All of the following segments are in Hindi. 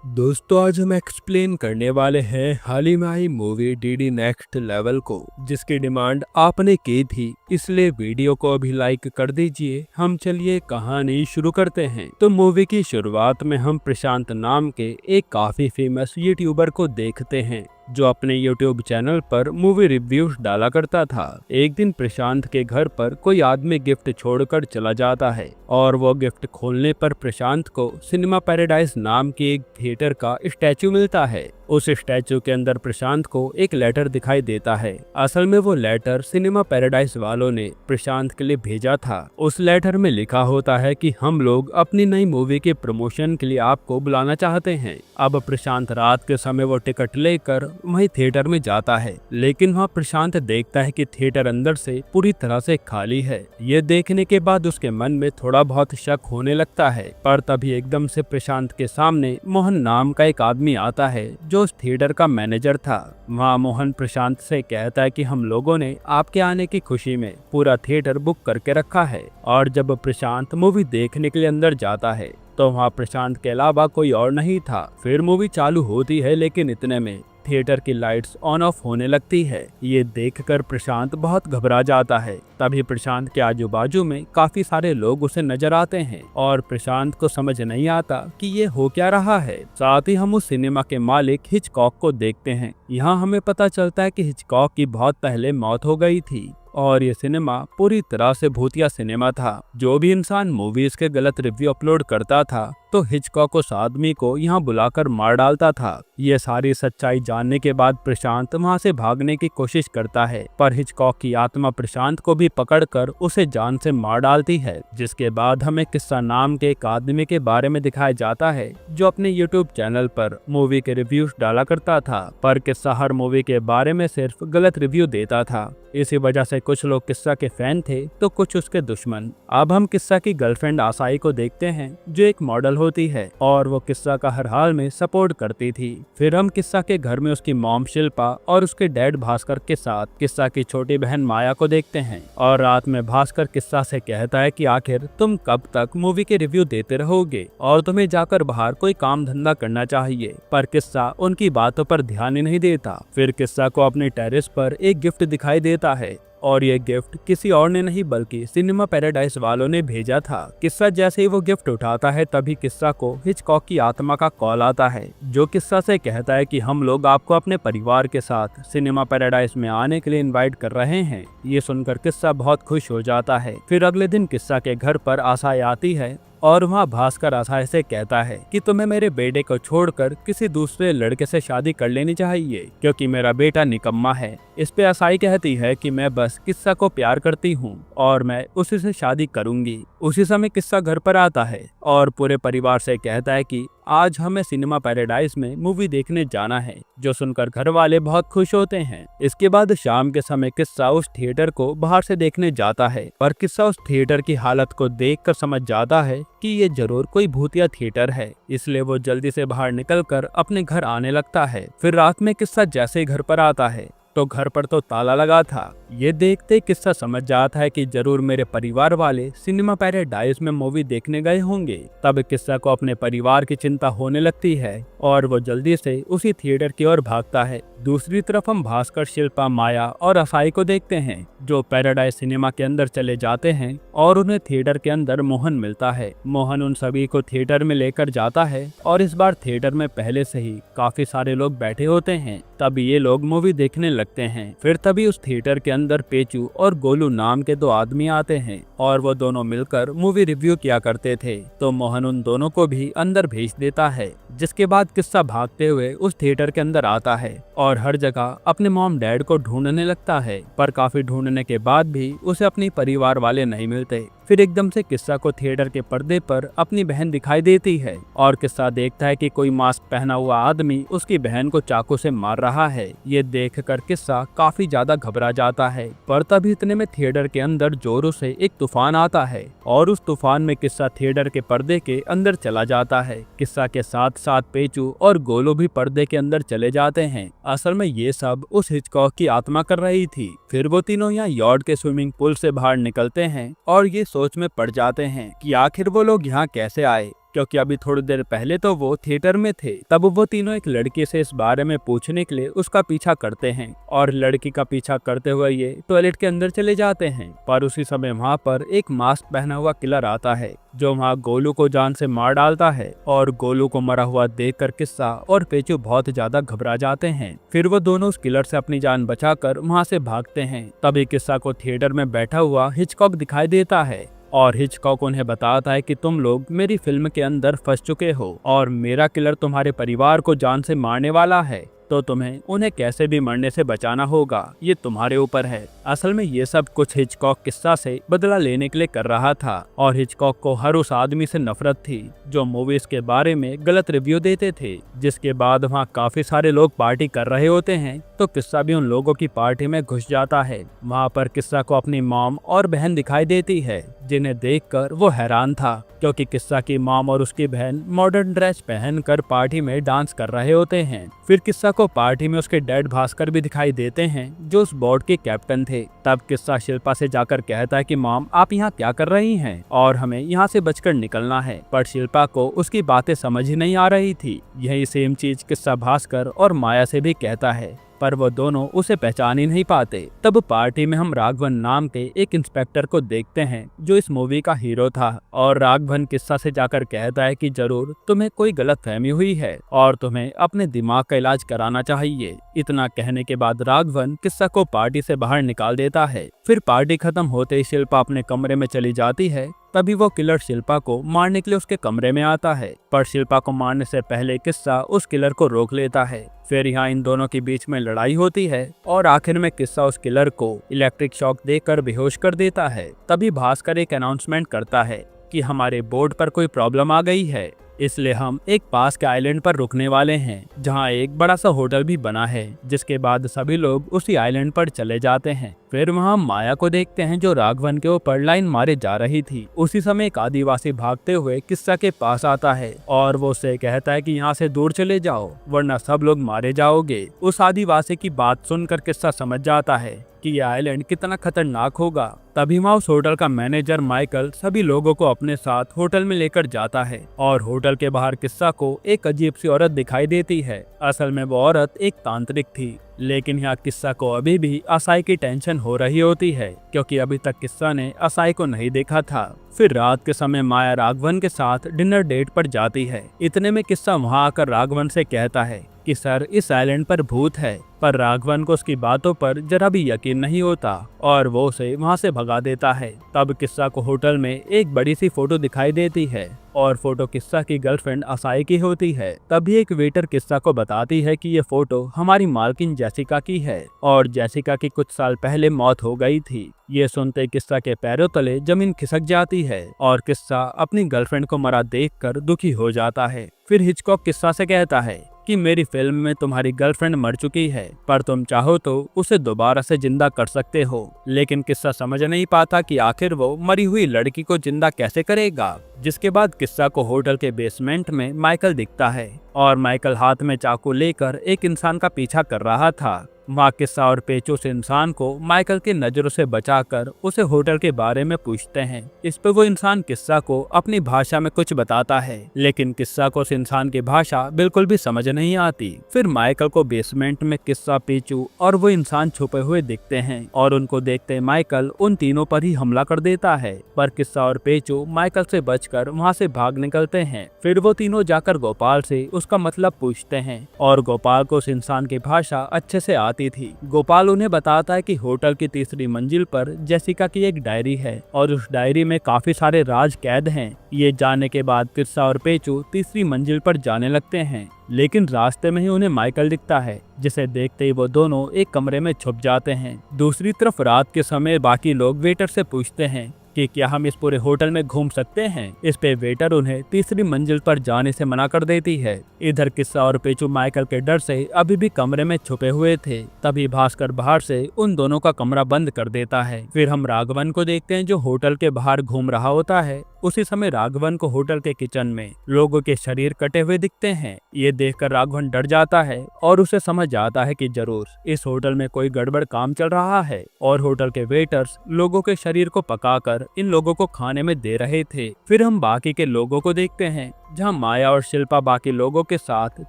दोस्तों आज हम एक्सप्लेन करने वाले हैं हाल ही में आई मूवी डीडी नेक्स्ट लेवल को, जिसकी डिमांड आपने की थी, इसलिए वीडियो को अभी लाइक कर दीजिए। हम चलिए कहानी शुरू करते हैं। तो मूवी की शुरुआत में हम प्रशांत नाम के एक काफी फेमस यूट्यूबर को देखते हैं जो अपने यूट्यूब चैनल पर मूवी रिव्यूज डाला करता था। एक दिन प्रशांत के घर पर कोई आदमी गिफ्ट छोड़कर चला जाता है और वो गिफ्ट खोलने पर प्रशांत को सिनेमा पैराडाइज नाम की एक थिएटर का स्टैचू मिलता है। उस स्टैचू के अंदर प्रशांत को एक लेटर दिखाई देता है। असल में वो लेटर सिनेमा पैराडाइज वालों ने प्रशांत के लिए भेजा था। उस लेटर में लिखा होता है कि हम लोग अपनी नई मूवी के प्रमोशन के लिए आपको बुलाना चाहते हैं। अब प्रशांत रात के समय वो टिकट लेकर वहीं थिएटर में जाता है, लेकिन वहाँ प्रशांत देखता है कि थिएटर अंदर से पूरी तरह से खाली है। ये देखने के बाद उसके मन में थोड़ा बहुत शक होने लगता है, पर तभी एकदम से प्रशांत के सामने मोहन नाम का एक आदमी आता है जो उस थिएटर का मैनेजर था। वहाँ मोहन प्रशांत से कहता है कि हम लोगों ने आपके आने की खुशी में पूरा थिएटर बुक करके रखा है। और जब प्रशांत मूवी देखने के लिए अंदर जाता है तो वहाँ प्रशांत के अलावा कोई और नहीं था। फिर मूवी चालू होती है, लेकिन इतने में थिएटर की लाइट्स ऑन ऑफ होने लगती है। ये देखकर प्रशांत बहुत घबरा जाता है। तभी प्रशांत के आजू बाजू में काफी सारे लोग उसे नजर आते हैं और प्रशांत को समझ नहीं आता कि ये हो क्या रहा है। साथ ही हम उस सिनेमा के मालिक हिचकॉक को देखते हैं। यहाँ हमें पता चलता है कि हिचकॉक की बहुत पहले मौत हो गई थी और ये सिनेमा पूरी तरह से भूतिया सिनेमा था। जो भी इंसान मूवीज के गलत रिव्यू अपलोड करता था तो हिचकॉक उस आदमी को यहाँ बुलाकर मार डालता था। ये सारी सच्चाई जानने के बाद प्रशांत वहाँ से भागने की कोशिश करता है, पर हिचकॉक की आत्मा प्रशांत को भी पकड़कर उसे जान से मार डालती है। जिसके बाद हमें किस्सा नाम के एक आदमी के बारे में दिखाया जाता है जो अपने यूट्यूब चैनल पर मूवी के रिव्यूज डाला करता था, पर किस्सा हर मूवी के बारे में सिर्फ गलत रिव्यू देता था। इसी वजह से कुछ लोग किस्सा के फैन थे तो कुछ उसके दुश्मन। अब हम किस्सा की गर्लफ्रेंड आसाई को देखते हैं जो एक मॉडल होती है और वो किस्सा का हर हाल में सपोर्ट करती थी। फिर हम किस्सा के घर में उसकी मॉम शिल्पा और उसके डैड भास्कर के साथ किस्सा की छोटी बहन माया को देखते हैं। और रात में भास्कर किस्सा से कहता है कि आखिर तुम कब तक मूवी के रिव्यू देते रहोगे और तुम्हें जाकर बाहर कोई काम धंधा करना चाहिए, पर किस्सा उनकी बातों पर ध्यान ही नहीं देता। फिर किस्सा को अपने टेरेस पर एक गिफ्ट दिखाई देता है और ये गिफ्ट किसी और ने नहीं बल्कि सिनेमा पैराडाइज वालों ने भेजा था। किस्सा जैसे ही वो गिफ्ट उठाता है तभी किस्सा को हिचकॉक की आत्मा का कॉल आता है जो किस्सा से कहता है कि हम लोग आपको अपने परिवार के साथ सिनेमा पैराडाइज में आने के लिए इनवाइट कर रहे हैं। ये सुनकर किस्सा बहुत खुश हो जाता है। फिर अगले दिन किस्सा के घर पर आशाएं आती है और वहाँ भास्कर आशाएं से कहता है कि तुम्हें मेरे बेटे को छोड़कर किसी दूसरे लड़के से शादी कर लेनी चाहिए क्योंकि मेरा बेटा निकम्मा है। इस पे आशाई कहती है कि मैं बस किस्सा को प्यार करती हूँ और मैं उसी से शादी करूंगी। उसी समय किस्सा घर पर आता है और पूरे परिवार से कहता है कि आज हमें सिनेमा पैराडाइज में मूवी देखने जाना है, जो सुनकर घर वाले बहुत खुश होते हैं। इसके बाद शाम के समय किस्सा उस थिएटर को बाहर से देखने जाता है, पर किस्सा उस थिएटर की हालत को देखकर समझ जाता है कि ये जरूर कोई भूतिया थिएटर है, इसलिए वो जल्दी से बाहर निकलकर अपने घर आने लगता है। फिर रात में किस्सा जैसे ही घर पर आता है तो घर पर तो ताला लगा था। ये देखते किस्सा समझ जाता है कि जरूर मेरे परिवार वाले सिनेमा पैराडाइज में मूवी देखने गए होंगे। तब किस्सा को अपने परिवार की चिंता होने लगती है और वो जल्दी से उसी थिएटर की ओर भागता है। दूसरी तरफ हम भास्कर, शिल्पा, माया और असाई को देखते हैं जो पैराडाइज सिनेमा के अंदर चले जाते हैं और उन्हें थिएटर के अंदर मोहन मिलता है। मोहन उन सभी को थिएटर में लेकर जाता है और इस बार थिएटर में पहले से ही काफी सारे लोग बैठे होते हैं। तब ये लोग मूवी देखने लगते हैं। फिर तभी उस थिएटर के अंदर पेचू और गोलू नाम के दो आदमी आते हैं और वो दोनों मिलकर मूवी रिव्यू किया करते थे, तो मोहन उन दोनों को भी अंदर भेज देता है। जिसके बाद किस्सा भागते हुए उस थिएटर के अंदर आता है और हर जगह अपने मॉम डैड को ढूंढने लगता है, पर काफी ढूंढने के बाद भी उसे अपनी परिवार वाले नहीं मिलते। फिर एकदम से किस्सा को थिएटर के पर्दे पर अपनी बहन दिखाई देती है और किस्सा देखता है कि कोई मास्क पहना हुआ आदमी उसकी बहन को चाकू से मार रहा है। ये देखकर किस्सा काफी ज्यादा घबरा जाता है, पर तभी इतने में थिएटर के अंदर जोरों से एक तूफान आता है और उस तूफान में किस्सा थिएटर के पर्दे के अंदर चला जाता है। किस्सा के साथ साथ पेचू और गोलू भी पर्दे के अंदर चले जाते हैं। असल में ये सब उस हिचकॉक की आत्मा कर रही थी। फिर वो तीनों यहाँ यॉर्ड के स्विमिंग पूल से बाहर निकलते हैं और ये सोच में पड़ जाते हैं कि आखिर वो लोग यहाँ कैसे आए। क्योंकि अभी थोड़ी देर पहले तो वो थिएटर में थे। तब वो तीनों एक लड़की से इस बारे में पूछने के लिए उसका पीछा करते हैं और लड़की का पीछा करते हुए ये टॉयलेट के अंदर चले जाते हैं। पर उसी समय वहाँ पर एक मास्क पहना हुआ किलर आता है जो वहाँ गोलू को जान से मार डालता है और गोलू को मरा हुआ देखकर किस्सा और पेचू बहुत ज्यादा घबरा जाते हैं। फिर वो दोनों उस किलर से अपनी जान बचाकर वहाँ से भागते हैं। तभी किस्सा को थिएटर में बैठा हुआ हिचकॉक दिखाई देता है और हिचकॉक उन्हें बताता है कि तुम लोग मेरी फिल्म के अंदर फंस चुके हो और मेरा किलर तुम्हारे परिवार को जान से मारने वाला है, तो तुम्हें उन्हें कैसे भी मरने से बचाना होगा, ये तुम्हारे ऊपर है। असल में ये सब कुछ हिचकॉक किस्सा से बदला लेने के लिए कर रहा था और हिचकॉक को हर उस आदमी से नफरत थी जो मूवीज के बारे में गलत रिव्यू देते थे। जिसके बाद वहाँ काफी सारे लोग पार्टी कर रहे होते हैं तो किस्सा भी उन लोगों की पार्टी में घुस जाता है। वहाँ पर किस्सा को अपनी मॉम और बहन दिखाई देती है जिन्हें देखकर वो हैरान था क्योंकि किस्सा की मॉम और उसकी बहन मॉडर्न ड्रेस पहनकर पार्टी में डांस कर रहे होते हैं। फिर किस्सा को पार्टी में उसके डैड भास्कर भी दिखाई देते हैं जो उस बोर्ड के कैप्टन थे। तब किस्सा शिल्पा से जाकर कहता है कि मॉम आप यहाँ क्या कर रही हैं और हमें यहाँ से बचकर निकलना है। पर शिल्पा को उसकी बातें समझ ही नहीं आ रही थी। यही सेम चीज किस्सा भास्कर और माया से भी कहता है पर वो दोनों उसे पहचान ही नहीं पाते। तब पार्टी में हम राघवन नाम के एक इंस्पेक्टर को देखते हैं जो इस मूवी का हीरो था और राघवन किस्सा से जाकर कहता है कि जरूर तुम्हें कोई गलतफहमी हुई है और तुम्हें अपने दिमाग का इलाज कराना चाहिए। इतना कहने के बाद राघवन किस्सा को पार्टी से बाहर निकाल देता है। फिर पार्टी खत्म होते ही शिल्पा अपने कमरे में चली जाती है। तभी वो किलर शिल्पा को मारने के लिए उसके कमरे में आता है पर शिल्पा को मारने से पहले किस्सा उस किलर को रोक लेता है। फिर यहाँ इन दोनों के बीच में लड़ाई होती है और आखिर में किस्सा उस किलर को इलेक्ट्रिक शॉक देकर बेहोश कर देता है। तभी भास्कर एक अनाउंसमेंट करता है कि हमारे बोर्ड पर कोई प्रॉब्लम आ गई है, इसलिए हम एक पास के आइलैंड पर रुकने वाले हैं जहां एक बड़ा सा होटल भी बना है। जिसके बाद सभी लोग उसी आइलैंड पर चले जाते हैं। फिर वहां माया को देखते हैं जो राघवन के ऊपर लाइन मारे जा रही थी। उसी समय एक आदिवासी भागते हुए किस्सा के पास आता है और वो उसे कहता है कि यहाँ से दूर चले जाओ वरना सब लोग मारे जाओगे। उस आदिवासी की बात सुनकर किस्सा समझ जाता है कि यह आइलैंड कितना खतरनाक होगा। तभी वहाँ उस होटल का मैनेजर माइकल सभी लोगों को अपने साथ होटल में लेकर जाता है और होटल के बाहर किस्सा को एक अजीब सी औरत दिखाई देती है। असल में वो औरत एक तांत्रिक थी, लेकिन यहाँ किस्सा को अभी भी असाई की टेंशन हो रही होती है क्योंकि अभी तक किस्सा ने असाई को नहीं देखा था। फिर रात के समय माया राघवन के साथ डिनर डेट पर जाती है। इतने में किस्सा वहाँ आकर राघवन से कहता है कि सर इस आइलैंड पर भूत है, पर राघवन को उसकी बातों पर जरा भी यकीन नहीं होता और वो उसे वहाँ से भगा देता है। तब किस्सा को होटल में एक बड़ी सी फोटो दिखाई देती है और फोटो किस्सा की गर्लफ्रेंड असाई की होती है। तभी एक वेटर किस्सा को बताती है कि ये फोटो हमारी मालकिन जेसिका की है और जेसिका की कुछ साल पहले मौत हो गई थी। ये सुनते किस्सा के पैरों तले जमीन खिसक जाती है और किस्सा अपनी गर्लफ्रेंड को मरा देखकर दुखी हो जाता है। फिर हिचकॉक किस्सा से कहता है कि मेरी फिल्म में तुम्हारी गर्लफ्रेंड मर चुकी है, पर तुम चाहो तो उसे दोबारा से जिंदा कर सकते हो। लेकिन किस्सा समझ नहीं पाता कि आखिर वो मरी हुई लड़की को जिंदा कैसे करेगा। जिसके बाद किस्सा को होटल के बेसमेंट में माइकल दिखता है और माइकल हाथ में चाकू लेकर एक इंसान का पीछा कर रहा था। वहाँ किस्सा और पेचो से इंसान को माइकल की नजरों से बचाकर उसे होटल के बारे में पूछते हैं। इस पे वो इंसान किस्सा को अपनी भाषा में कुछ बताता है, लेकिन किस्सा को उस इंसान की भाषा बिल्कुल भी समझ नहीं आती। फिर माइकल को बेसमेंट में किस्सा, पेचू और वो इंसान छुपे हुए दिखते हैं और उनको देखते माइकल उन तीनों पर ही हमला कर देता है। पर किस्सा और पेचू माइकल से बचकर वहाँ से भाग निकलते हैं। फिर वो तीनों जाकर गोपाल से उसका मतलब पूछते हैं और गोपाल को उस इंसान की भाषा अच्छे से आती थी। गोपाल उन्हें बताता है कि होटल की तीसरी मंजिल पर जेसिका की एक डायरी है और उस डायरी में काफी सारे राज कैद हैं। ये जानने के बाद किस्सा और पेचू तीसरी मंजिल पर जाने लगते हैं, लेकिन रास्ते में ही उन्हें माइकल दिखता है, जिसे देखते ही वो दोनों एक कमरे में छुप जाते हैं। दूसरी तरफ रात के समय बाकी लोग वेटर से पूछते हैं कि क्या हम इस पूरे होटल में घूम सकते हैं। इस पे वेटर उन्हें तीसरी मंजिल पर जाने से मना कर देती है। इधर किस्सा और पेचू माइकल के डर से अभी भी कमरे में छुपे हुए थे। तभी भास्कर बाहर से उन दोनों का कमरा बंद कर देता है। फिर हम राघवन को देखते हैं जो होटल के बाहर घूम रहा होता है उसी समय राघवन को होटल के किचन में लोगों के शरीर कटे हुए दिखते हैं। ये देखकर राघवन डर जाता है और उसे समझ आता है कि जरूर इस होटल में कोई गड़बड़ काम चल रहा है और होटल के वेटर्स लोगों के शरीर को पकाकर इन लोगों को खाने में दे रहे थे। फिर हम बाकी के लोगों को देखते हैं, जहां माया और शिल्पा बाकी लोगों के साथ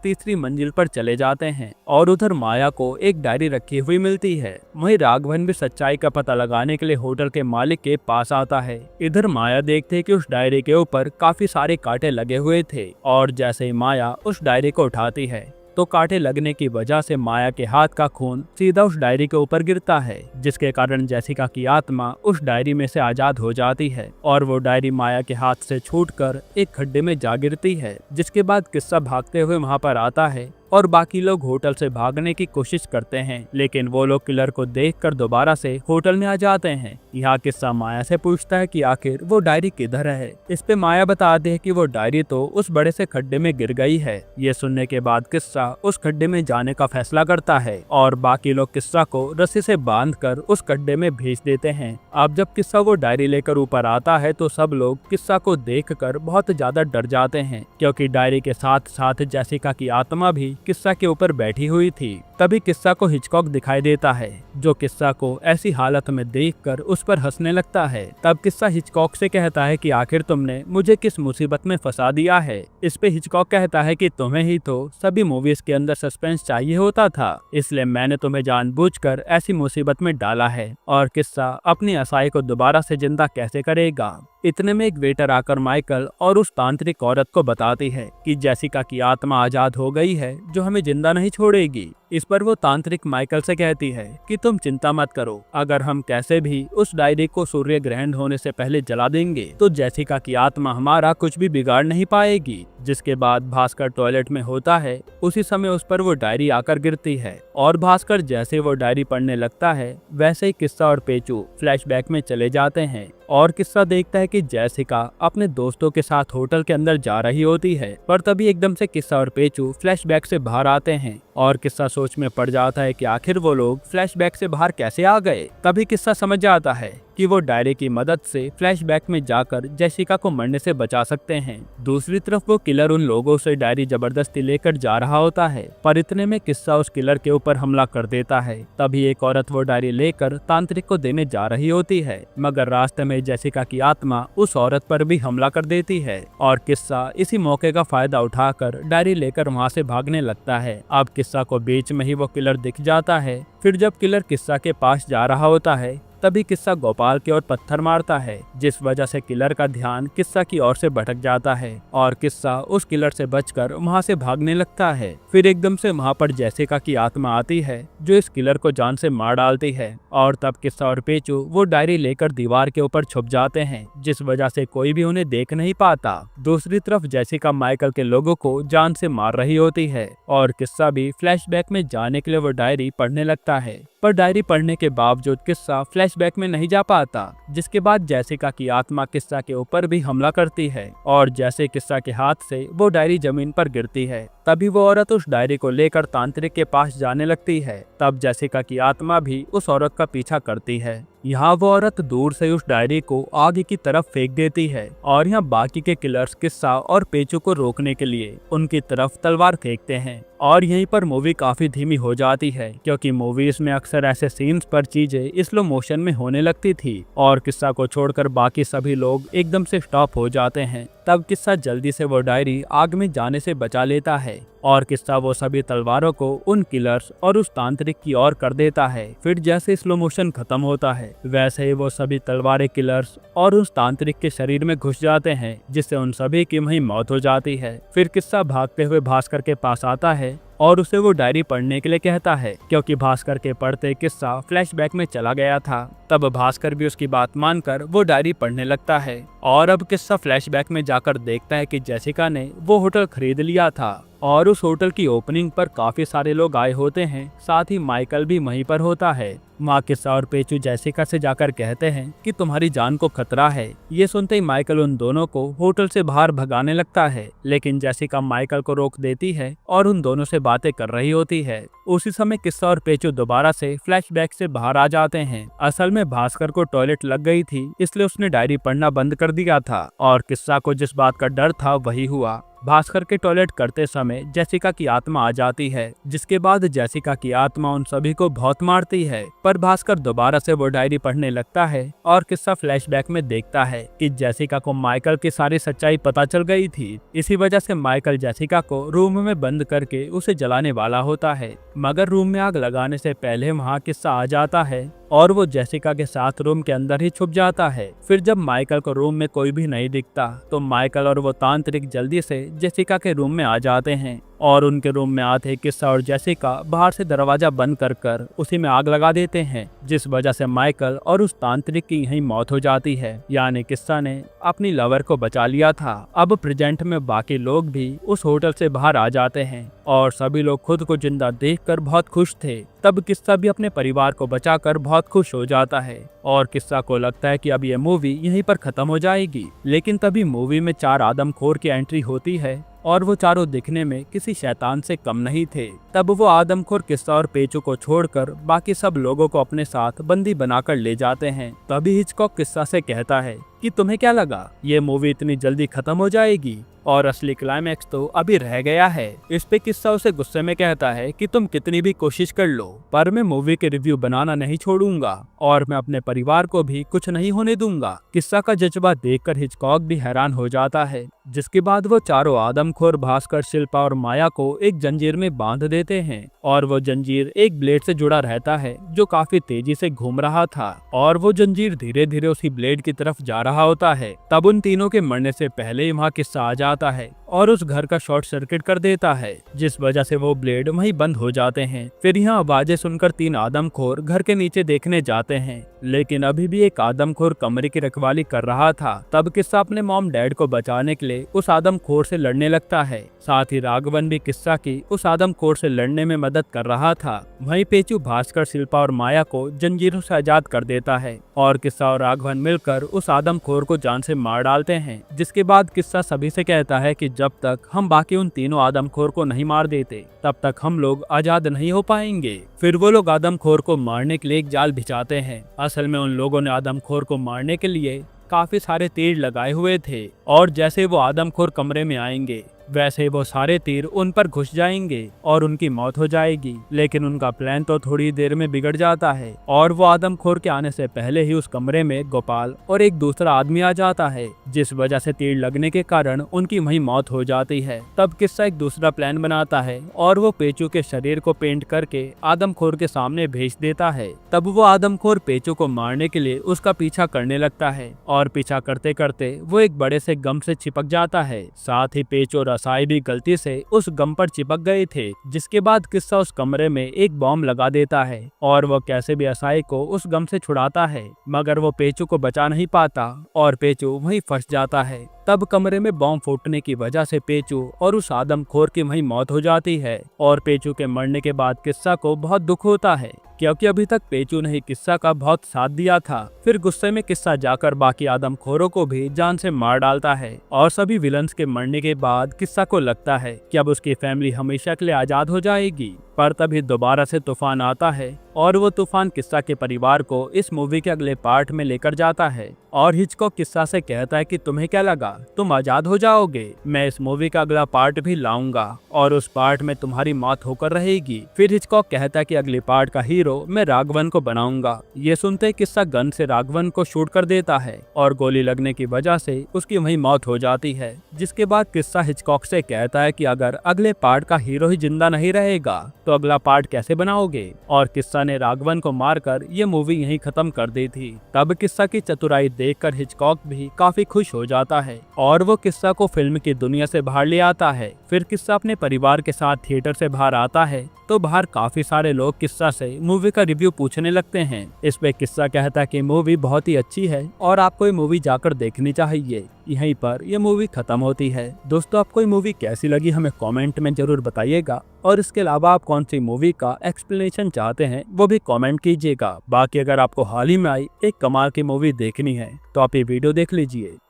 तीसरी मंजिल पर चले जाते हैं और उधर माया को एक डायरी रखी हुई मिलती है। वहीं राघवन भी सच्चाई का पता लगाने के लिए होटल के मालिक के पास आता है। इधर माया देखते है कि उस डायरी के ऊपर काफी सारे कांटे लगे हुए थे और जैसे ही माया उस डायरी को उठाती है तो कांटे लगने की वजह से माया के हाथ का खून सीधा उस डायरी के ऊपर गिरता है, जिसके कारण जेसिका की आत्मा उस डायरी में से आजाद हो जाती है और वो डायरी माया के हाथ से छूटकर एक खड्डे में जा गिरती है। जिसके बाद किस्सा भागते हुए वहां पर आता है और बाकी लोग होटल से भागने की कोशिश करते हैं, लेकिन वो लोग किलर को देखकर दोबारा से होटल में आ जाते हैं। यहाँ किस्सा माया से पूछता है कि आखिर वो डायरी किधर है। इस पे माया बताती है कि वो डायरी तो उस बड़े से खड्डे में गिर गई है। ये सुनने के बाद किस्सा उस खड्डे में जाने का फैसला करता है और बाकी लोग किस्सा को रस्सी से बांधकर उस खड्डे में भेज देते हैं। अब जब किस्सा वो डायरी लेकर ऊपर आता है तो सब लोग किस्सा को देखकर बहुत ज्यादा डर जाते हैं, क्योंकि डायरी के साथ साथ जेसिका की आत्मा भी किस्सा के ऊपर बैठी हुई थी। तभी किस्सा को हिचकॉक दिखाई देता है, जो किस्सा को ऐसी हालत में देखकर उस पर हंसने लगता है। तब किस्सा हिचकॉक से कहता है कि आखिर तुमने मुझे किस मुसीबत में फंसा दिया है। इस पे हिचकॉक कहता है कि तुम्हें ही तो सभी मूवीज के अंदर सस्पेंस चाहिए होता था, इसलिए मैंने तुम्हें जानबूझकर ऐसी मुसीबत में डाला है और किस्सा अपनी असाई को दोबारा से जिंदा कैसे करेगा। इतने में एक वेटर आकर माइकल और उस तांत्रिक औरत को बताती है कि जेसिका की आत्मा आजाद हो गई है, जो हमें जिंदा नहीं छोड़ेगी। इस पर वो तांत्रिक माइकल से कहती है कि तुम चिंता मत करो, अगर हम कैसे भी उस डायरी को सूर्य ग्रहण होने से पहले जला देंगे तो जेसिका की आत्मा हमारा कुछ भी बिगाड़ नहीं पाएगी। जिसके बाद भास्कर टॉयलेट में होता है, उसी समय उस पर वो डायरी आकर गिरती है और भास्कर जैसे वो डायरी पढ़ने लगता है वैसे ही किस्सा और पेचू फ्लैशबैक में चले जाते हैं और किस्सा देखता है कि जेसिका अपने दोस्तों के साथ होटल के अंदर जा रही होती है। पर तभी एकदम से किस्सा और पेचू फ्लैशबैक से बाहर आते हैं और किस्सा सोच में पड़ जाता है कि आखिर वो लोग फ्लैशबैक से बाहर कैसे आ गए। तभी किस्सा समझ जाता है कि वो डायरी की मदद से फ्लैशबैक में जाकर जेसिका को मरने से बचा सकते हैं। दूसरी तरफ वो किलर उन लोगों से डायरी जबरदस्ती लेकर जा रहा होता है, पर इतने में किस्सा उस किलर के ऊपर हमला कर देता है। तभी एक औरत वो डायरी लेकर तांत्रिक को देने जा रही होती है, मगर रास्ते में जेसिका की आत्मा उस औरत पर भी हमला कर देती है और किस्सा इसी मौके का फायदा उठाकर डायरी लेकर वहाँ से भागने लगता है। अब किस्सा को बीच में ही वो किलर दिख जाता है। फिर जब किलर किस्सा के पास जा रहा होता है तभी किस्सा गोपाल की ओर पत्थर मारता है, जिस वजह से किलर का ध्यान किस्सा की ओर से भटक जाता है और किस्सा उस किलर से बचकर वहां से भागने लगता है। फिर एकदम से वहां पर जेसिका की आत्मा आती है, जो इस किलर को जान से मार डालती है और तब किस्सा और पेचू वो डायरी लेकर दीवार के ऊपर छुप जाते हैं, जिस वजह से कोई भी उन्हें देख नहीं पाता। दूसरी तरफ जेसिका माइकल के लोगों को जान से मार रही होती है और किस्सा भी फ्लैशबैक में जाने के लिए वो डायरी पढ़ने लगता है, पर डायरी पढ़ने के बावजूद किस्सा फ्लैशबैक में नहीं जा पाता। जिसके बाद जेसिका की आत्मा किस्सा के ऊपर भी हमला करती है और जैसे किस्सा के हाथ से वो डायरी जमीन पर गिरती है, तभी वो औरत उस डायरी को लेकर तांत्रिक के पास जाने लगती है। तब जेसिका की आत्मा भी उस औरत का पीछा करती है। यहाँ वो औरत दूर से उस डायरी को आगे की तरफ फेंक देती है और यहाँ बाकी के किलर्स किस्सा और पेचू को रोकने के लिए उनकी तरफ तलवार फेंकते हैं और यहीं पर मूवी काफी धीमी हो जाती है, क्योंकि मूवीज में अक्सर ऐसे सीन्स पर चीजें स्लो मोशन में होने लगती थी और किस्सा को छोड़कर बाकी सभी लोग एकदम से स्टॉप हो जाते हैं। तब किस्सा जल्दी से वो डायरी आग में जाने से बचा लेता है और किस्सा वो सभी तलवारों को उन किलर्स और उस तांत्रिक की ओर कर देता है। फिर जैसे स्लो मोशन खत्म होता है वैसे ही वो सभी तलवारें किलर्स और उस तांत्रिक के शरीर में घुस जाते हैं, जिससे उन सभी की वहीं मौत हो जाती है। फिर किस्सा भागते हुए भास्कर के पास आता है और उसे वो डायरी पढ़ने के लिए कहता है, क्योंकि भास्कर के पढ़ते किस्सा फ्लैशबैक में चला गया था। तब भास्कर भी उसकी बात मानकर वो डायरी पढ़ने लगता है और अब किस्सा फ्लैशबैक में जाकर देखता है कि जेसिका ने वो होटल खरीद लिया था और उस होटल की ओपनिंग पर काफी सारे लोग आए होते हैं, साथ ही माइकल भी वहीं पर होता है। वहाँ किस्सा और पेचू जेसिका से जाकर कहते हैं कि तुम्हारी जान को खतरा है। ये सुनते ही माइकल उन दोनों को होटल से बाहर भगाने लगता है, लेकिन जेसिका माइकल को रोक देती है और उन दोनों से बातें कर रही होती है। उसी समय किस्सा और पेचू दोबारा से फ्लैशबैक से बाहर आ जाते हैं। असल में भास्कर को टॉयलेट लग गई थी, इसलिए उसने डायरी पढ़ना बंद कर दिया था और किस्सा को जिस बात का डर था वही हुआ। भास्कर के टॉयलेट करते समय जेसिका की आत्मा आ जाती है, जिसके बाद जेसिका की आत्मा उन सभी को बहुत मारती है। पर भास्कर दोबारा से वो डायरी पढ़ने लगता है और किस्सा फ्लैशबैक में देखता है कि जेसिका को माइकल की सारी सच्चाई पता चल गई थी। इसी वजह से माइकल जेसिका को रूम में बंद करके उसे जलाने वाला होता है, मगर रूम में आग लगाने से पहले वहाँ किस्सा आ जाता है और वो जेसिका के साथ रूम के अंदर ही छुप जाता है। फिर जब माइकल को रूम में कोई भी नहीं दिखता तो माइकल और वो तांत्रिक जल्दी से जेसिका के रूम में आ जाते हैं और उनके रूम में आते किस्सा और जेसिका बाहर से दरवाजा बंद कर उसी में आग लगा देते हैं, जिस वजह से माइकल और उस तांत्रिक की यहीं मौत हो जाती है। यानी किस्सा ने अपनी लवर को बचा लिया था। अब प्रेजेंट में बाकी लोग भी उस होटल से बाहर आ जाते हैं और सभी लोग खुद को जिंदा देखकर बहुत खुश थे। तब किस्सा भी अपने परिवार को बचाकर बहुत खुश हो जाता है और किस्सा को लगता है कि अब ये मूवी यहीं पर खत्म हो जाएगी। लेकिन तभी मूवी में 4 आदमखोर की एंट्री होती है और वो चारों दिखने में किसी शैतान से कम नहीं थे। तब वो आदमखोर किस्सा और पेचू को छोड़कर बाकी सब लोगों को अपने साथ बंदी बनाकर ले जाते हैं। तभी हिचकॉक किस्सा से कहता है कि तुम्हें क्या लगा ये मूवी इतनी जल्दी खत्म हो जाएगी, और असली क्लाइमैक्स तो अभी रह गया है। इस पे किस्सा उसे गुस्से में कहता है कि तुम कितनी भी कोशिश कर लो, पर मैं मूवी के रिव्यू बनाना नहीं छोड़ूंगा और मैं अपने परिवार को भी कुछ नहीं होने दूंगा। किस्सा का जज्बा देखकर हिचकॉक भी हैरान हो जाता है, जिसके बाद वो चारों आदमखोर भास्कर, शिल्पा और माया को एक जंजीर में बांध देते हैं और वो जंजीर एक ब्लेड से जुड़ा रहता है जो काफी तेजी से घूम रहा था और वो जंजीर धीरे धीरे उसी ब्लेड की तरफ जा रहा होता है। तब उन तीनों के मरने से पहले ही वहाँ किस्सा आ जाता है और उस घर का शॉर्ट सर्किट कर देता है, जिस वजह से वो ब्लेड वहीं बंद हो जाते हैं। फिर यहाँ आवाजें सुनकर 3 आदमखोर घर के नीचे देखने जाते हैं, लेकिन अभी भी एक आदमखोर कमरे की रखवाली कर रहा था। तब किस्सा अपने मॉम डैड को बचाने के लिए उस आदमखोर से लड़ने लगता है। साथ ही राघवन भी किस्सा की उस आदमखोर से लड़ने में मदद कर रहा था। वहीं पेचू भास्कर, शिल्पा और माया को जंजीरों से आजाद कर देता है और किस्सा और राघवन मिलकर उस आदमखोर को जान से मार डालते हैं। जिसके बाद किस्सा सभी से कहता है कि जब तक हम बाकी उन तीनों आदमखोर को नहीं मार देते तब तक हम लोग आजाद नहीं हो पाएंगे। फिर वो लोग आदमखोर को मारने के लिए एक जाल बिछाते हैं। असल में उन लोगों ने आदमखोर को मारने के लिए काफी सारे तीर लगाए हुए थे और जैसे वो आदमखोर कमरे में आएंगे वैसे वो सारे तीर उन पर घुस जाएंगे और उनकी मौत हो जाएगी। लेकिन उनका प्लान तो थोड़ी देर में बिगड़ जाता है और वो आदमखोर के आने से पहले ही उस कमरे में गोपाल और एक दूसरा आदमी आ जाता है, जिस वजह से तीर लगने के कारण उनकी वहीं मौत हो जाती है। तब किस्सा एक दूसरा प्लान बनाता है और वो पेचू के शरीर को पेंट करके आदमखोर के सामने भेज देता है। तब वो आदमखोर पेचू को मारने के लिए उसका पीछा करने लगता है और पीछा करते करते वो एक बड़े से गम से चिपक जाता है। साथ ही पेचू और रसाई भी गलती से उस गम पर चिपक गए थे, जिसके बाद किस्सा उस कमरे में एक बॉम्ब लगा देता है और वो कैसे भी रसाई को उस गम से छुड़ाता है, मगर वो पेचू को बचा नहीं पाता और पेचू वहीं फंस जाता है। तब कमरे में बॉम्ब फूटने की वजह से पेचू और उस आदमखोर की वहीं मौत हो जाती है और पेचू के मरने के बाद किस्सा को बहुत दुख होता है, क्योंकि अभी तक पेचू ने ही किस्सा का बहुत साथ दिया था। फिर गुस्से में किस्सा जाकर बाकी आदमखोरों को भी जान से मार डालता है और सभी विलन्स के मरने के बाद किस्सा को लगता है कि अब उसकी फैमिली हमेशा के लिए आजाद हो जाएगी। पर तभी दोबारा से तूफान आता है और वो तूफान किस्सा के परिवार को इस मूवी के अगले पार्ट में लेकर जाता है और हिचकॉक किस्सा से कहता है कि तुम्हें क्या लगा, तुम आजाद हो जाओगे, मैं इस मूवी का अगला पार्ट भी लाऊंगा और उस पार्ट में तुम्हारी मौत होकर रहेगी। फिर हिचकॉक कहता है कि अगले पार्ट का हीरो मैं राघवन को बनाऊंगा। ये सुनते किस्सा गन से राघवन को शूट कर देता है और गोली लगने की वजह से उसकी वहीं मौत हो जाती है। जिसके बाद किस्सा हिचकॉक से कहता है कि अगर अगले पार्ट का हीरो ही जिंदा नहीं रहेगा तो अगला पार्ट कैसे बनाओगे। और किस्सा ने राघवन को मारकर ये मूवी यहीं खत्म कर दी थी। तब किस्सा की चतुराई देखकर हिचकॉक भी काफी खुश हो जाता है और वो किस्सा को फिल्म की दुनिया से बाहर ले आता है। फिर किस्सा अपने परिवार के साथ थिएटर से बाहर आता है तो बाहर काफी सारे लोग किस्सा से मूवी का रिव्यू पूछने लगते हैं। इस पे किस्सा कहता है कि मूवी बहुत ही अच्छी है और आपको ये मूवी जाकर देखनी चाहिए। यहीं पर यह मूवी खत्म होती है। दोस्तों, आपको ये मूवी कैसी लगी हमें कमेंट में जरूर बताइएगा और इसके अलावा आप कौन सी मूवी का एक्सप्लेनेशन चाहते हैं वो भी कमेंट कीजिएगा। बाकी अगर आपको हाल ही में आई एक कमाल की मूवी देखनी है तो आप ये वीडियो देख लीजिए।